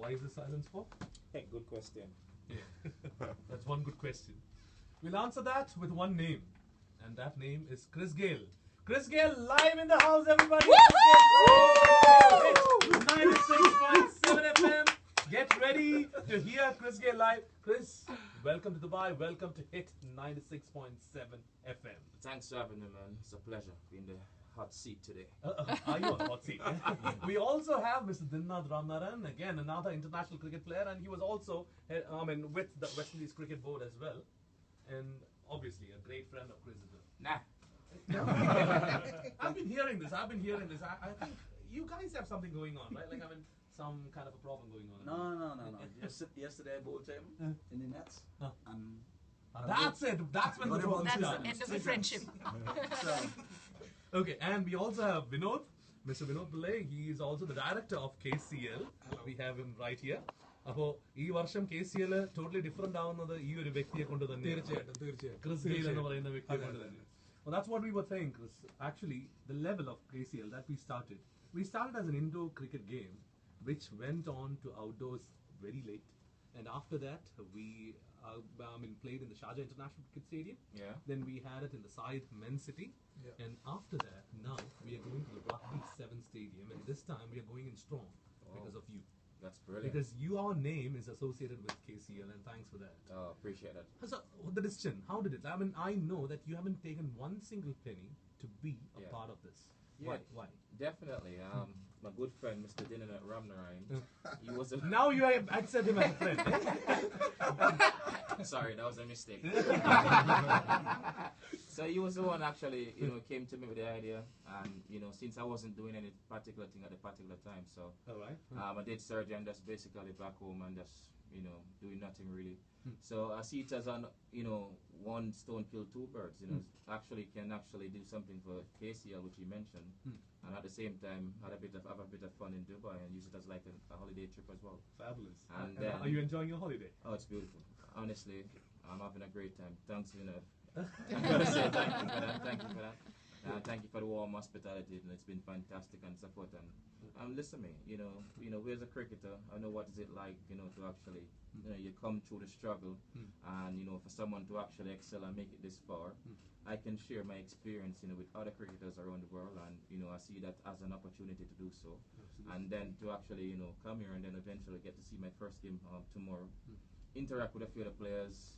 Why is the silence for? Hey, good question. Yeah. That's one good question. We'll answer that with one name, and that name is Chris Gayle. Chris Gayle live in the house, everybody! 96.7 FM. Get ready to hear Chris Gayle live. Chris, welcome to Dubai. Welcome to Hit 96.7 FM. Thanks for having me, man. It's a pleasure being the hot seat today. Are you on the hot seat? We also have Mr. Dinnath Ramnaran, again another international cricket player, and he was also, with the West Indies Cricket Board as well, and obviously a great friend of Chris. Nah. I've been hearing this. I think you guys have something going on, right? Like some kind of a problem going on. No. Yesterday I bowled him in the nets, and that's it. That's when the problem That's started. the end of the friendship. Okay, and we also have Vinod, Mr. Vinod Pillai. He is also the director of KCL. We have him right here. So, this year KCL totally different ആവുന്നത് ഈ ഒരു വ്യക്തിയെ കൊണ്ട് തന്നെയാണ്. Chris Gayle എന്ന് പറയുന്ന വ്യക്തിയെ കൊണ്ട് തന്നെ. Well, that's what we were saying, Chris. Actually, the level of KCL that we started as an indoor cricket game, which went on to outdoors very late. And after that, we played in the Sharjah International Cricket Stadium. Yeah. Then we had it in the Said Men's City. Yeah. And after that, now we are going to the Rugby 7 Stadium. And this time we are going in strong because of you. That's brilliant. Because your name is associated with KCL, and thanks for that. Oh, appreciate it. So, the decision, how did it? I know that you haven't taken one single penny to be a part of this. Yeah, Why? Definitely. My good friend, Mr. Dinnath Ramnaran, he was a... Now you accept him as a friend. Sorry, that was a mistake. So he was the one actually, came to me with the idea, and since I wasn't doing any particular thing at the particular time, so I did surgery and just basically back home and just doing nothing really. So I see it as an one stone kill two birds. Actually can do something for KCL, which he mentioned, and at the same time have a bit of fun in Dubai and use it as like a holiday trip as well. Fabulous. And are you enjoying your holiday? Oh, it's beautiful. Honestly, I'm having a great time. Thanks, I'm gonna say thank you for that. Thank you for that. Thank you for the warm hospitality, and it's been fantastic and support. And listen to me, we as a cricketer, I know what is it like, to actually, you come through the struggle, and for someone to actually excel and make it this far, I can share my experience, with other cricketers around the world, and I see that as an opportunity to do so. Absolutely. And then to actually, come here and then eventually get to see my first game tomorrow. Interact with a few of the players.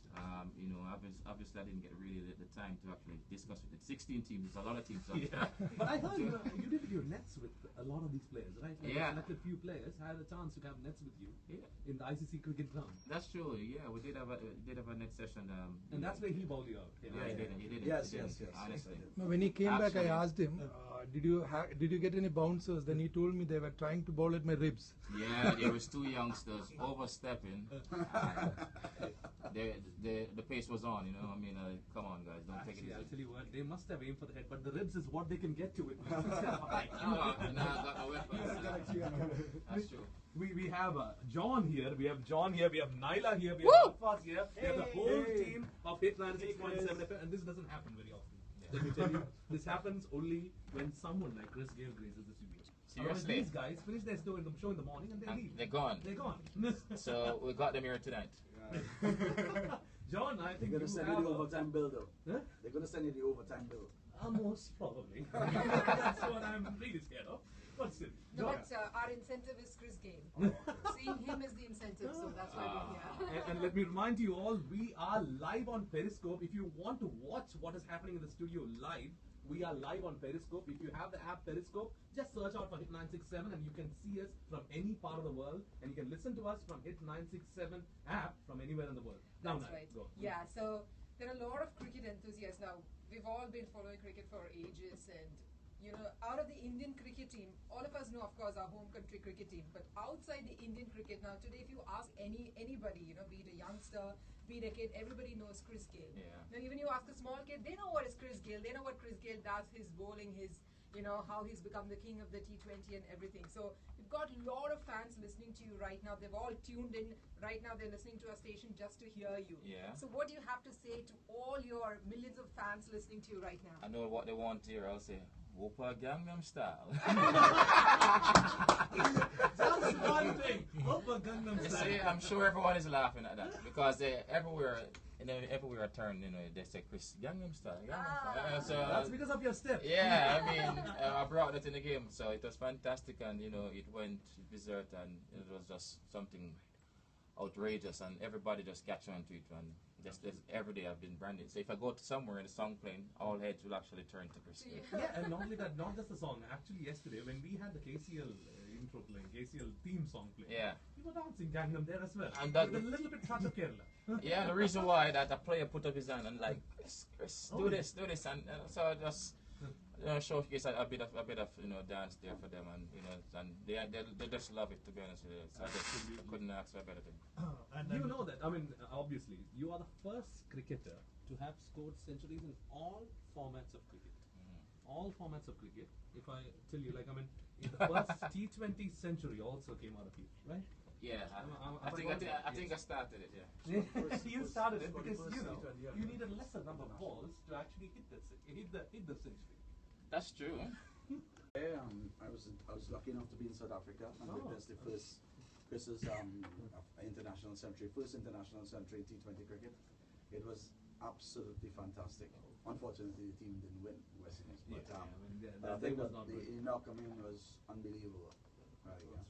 Obviously I didn't get really the time to actually discuss with it. 16 teams, there's a lot of teams. Yeah. But I heard you did your nets with a lot of these players, right? Like yeah. Selected few players had a chance to have nets with you in the ICC cricket ground. That's true. Yeah, we did have a net session. And that's where he bowled you out. Yeah, he did. Yes. Honestly. When he came back, I asked him, did you get any bouncers? Then he told me they were trying to bowl at my ribs. Yeah, there was two youngsters overstepping. The pace was on, come on guys, don't take it easy. I'll tell you what, they must have aimed for the head, but the ribs is what they can get to it. I got no weapons. That's true. We have John here, we have Naila here, we have Alfaz here, we have the whole team of Hit 96.7 FM, and this doesn't happen very often. Let me tell you, this happens only when someone like Chris Gayle graces the studio. Seriously? These guys finish their show in the morning and they leave. They're gone. So we got them here tonight. John, I think they're going to send you the overtime bill though. Huh? They're going to send you the overtime bill. Most probably. That's what I'm really scared of. But still. No, but our incentive is Chris Gayle. Seeing him is the incentive, so that's why we're here. And let me remind you all, we are live on Periscope. If you want to watch what is happening in the studio live, we are live on Periscope. If you have the app Periscope, just search out for Hit 967 and you can see us from any part of the world, and you can listen to us from Hit 967 app from anywhere in the world. That's right. Go. Yeah, so there are a lot of cricket enthusiasts now. We've all been following cricket for ages, and out of the Indian cricket team, all of us know, of course, our home country cricket team, but outside the Indian cricket now, today, if you ask anybody, be it a youngster, be it a kid, everybody knows Chris Gayle. Yeah. Now, even you ask a small kid, they know what is Chris Gayle, they know what Chris Gayle does, his bowling, his, how he's become the king of the T20 and everything. So, we've got a lot of fans listening to you right now. They've all tuned in. Right now, they're listening to our station just to hear you. Yeah. So, what do you have to say to all your millions of fans listening to you right now? I know what they want to hear. I'll say, Opa Gangnam Style. Just one thing. Opa Gangnam You Style. see, I'm sure everyone is laughing at that because everywhere I turn, they say Chris Gangnam Style. Gangnam Style. So That's because of your step. yeah, I mean, I brought that in the game, so it was fantastic, and it went berserk, and it was just something outrageous, and everybody just catch on to it, and just every day I've been branded. So if I go to somewhere and the song playing, all heads will actually turn to Chris. Yeah, and not only that, not just the song. Actually, yesterday when we had the KCL intro playing, KCL theme song playing, Yeah. we were dancing Gangnam there as well. And that- with a little bit touch of Kerala. Yeah, and the reason why that a player put up his hand and like, Chris, do this, and so I just showcase a bit of dance there for them, and and they just love it, to be honest with you. So I just couldn't ask for a better thing. And you know that, I mean, obviously, you are the first cricketer to have scored centuries in all formats of cricket. All formats of cricket. If I tell you, like, I mean, the first T20 century also came out of you, right? Yeah, I I think I started it. Yeah. You started it because first T20, yeah. you need a lesser number of balls to actually hit the century. That's true. Yeah, I was lucky enough to be in South Africa and witness the first Chris's international century, first international century in T20 cricket. It was absolutely fantastic. Unfortunately, the team didn't win, West Indies, but I think that the knock coming was unbelievable. Right, yeah.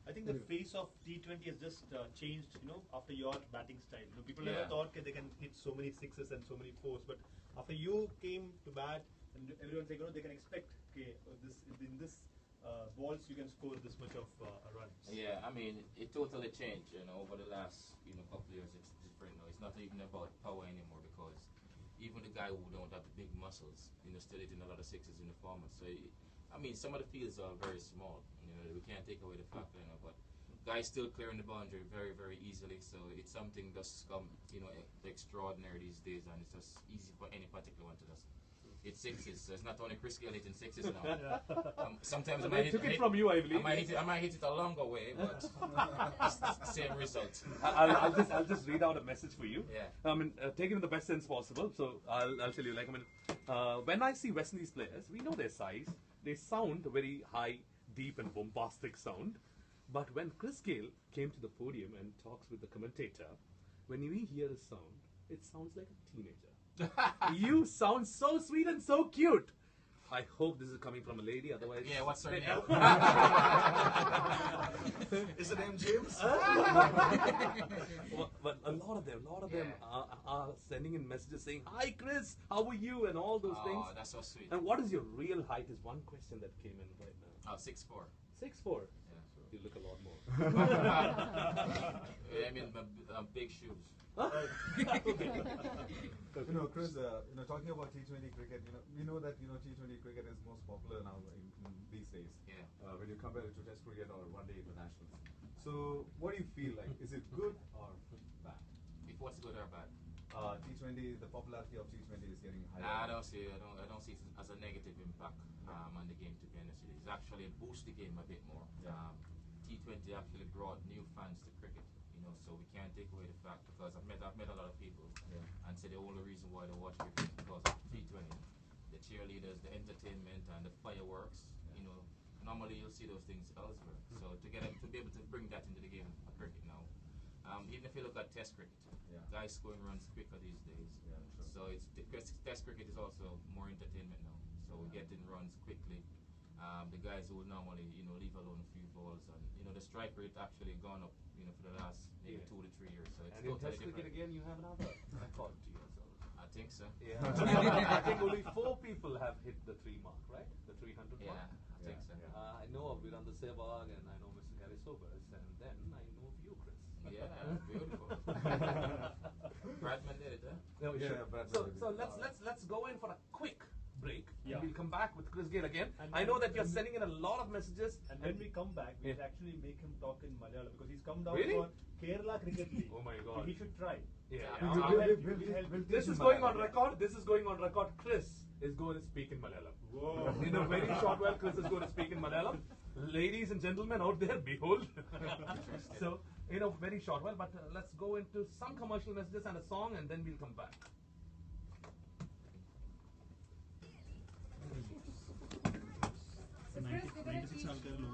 I think the face of T20 has just changed, after your batting style. People never thought that they can hit so many sixes and so many fours, but after you came to bat, and everyone's like, they can expect, in this balls you can score this much of runs. Yeah, I mean, it totally changed, over the last, couple of years. It's different now. It's not even about power anymore, because even the guy who don't have the big muscles, still hitting a lot of sixes in the format. So, I mean, some of the fields are very small. We can't take away the fact, but guys still clearing the boundary very, very easily. So it's something that's come, extraordinary these days, and it's just easy for any particular one to just hit sixes. So it's not only Chris Gayle hitting sixes now. Sometimes I might took it from you, I believe. I might hit it a longer way, but it's the same result. I'll just read out a message for you. Yeah. I mean, take it in the best sense possible. So I'll tell you, like, I mean, when I see West Indies players, we know their size. They sound very high, deep, and bombastic sound. But when Chris Gayle came to the podium and talks with the commentator, when we hear his sound, it sounds like a teenager. You sound so sweet and so cute. I hope this is coming from a lady, otherwise... Yeah, what's her name? Is the name James? But a lot of them are sending in messages saying, "Hi Chris, how are you?" and all those things. Oh, that's so sweet. And what is your real height is one question that came in right now. 6'4". 6'4". Yeah, sure. You look a lot more. I mean, big shoes. Chris, talking about T20 cricket, we know that T20 cricket is most popular now in these days. Yeah. When you compare it to Test cricket or one-day internationals. So, what do you feel like? Is it good or bad? If what's good or bad? T20, the popularity of T20 is getting higher. Nah, I don't see it as a negative impact on the game, to be honest with you. It's actually boost the game a bit more. Yeah. T20 actually brought new fans to cricket, so we can't take away the fact, because I've met a lot of people and say the only reason why they watch cricket is because of T20. The cheerleaders, the entertainment, and the fireworks. Normally you'll see those things elsewhere. So to be able to bring that into the game of cricket now, even if you look at Test cricket, guys scoring runs quicker these days. Yeah, true. So Test cricket is also more entertainment now. So we're getting runs quickly. The guys who would normally leave alone a few balls, and the strike rate actually gone up for the last maybe 2 to 3 years. So it's And in totally Test cricket different. again, you have another record to yourself. I think so. Yeah. I think only 4 people have hit the 3 mark, right? The 300 Yeah, mark. I think so. Yeah. I know of Virendra Sehwag, and I know Mr. Gary Sobers, and then I know of you, Chris. Yeah, beautiful. Bradman did it, huh? No, Yeah, sure. Bradman So, did it. so let's go in for a quick break. Yeah. We'll come back with Chris Gayle again. And I know that you're and- sending in a lot of messages. And when we come back, we'll Yeah. actually make him talk in Malayalam, because he's come down Really? for Kerala Cricket League. Oh my So God. he should try. Yeah. I'll We'll help help you. you. We'll help you. This is going on record. This is going on record. Chris is going to speak in Malayalam. Whoa. In a very short while, Chris is going to speak in Malayalam. Ladies and gentlemen out there, behold. So, in a very short while, but let's go into some commercial messages and a song, and then we'll come back. കുറച്ച് ആൾക്കാർ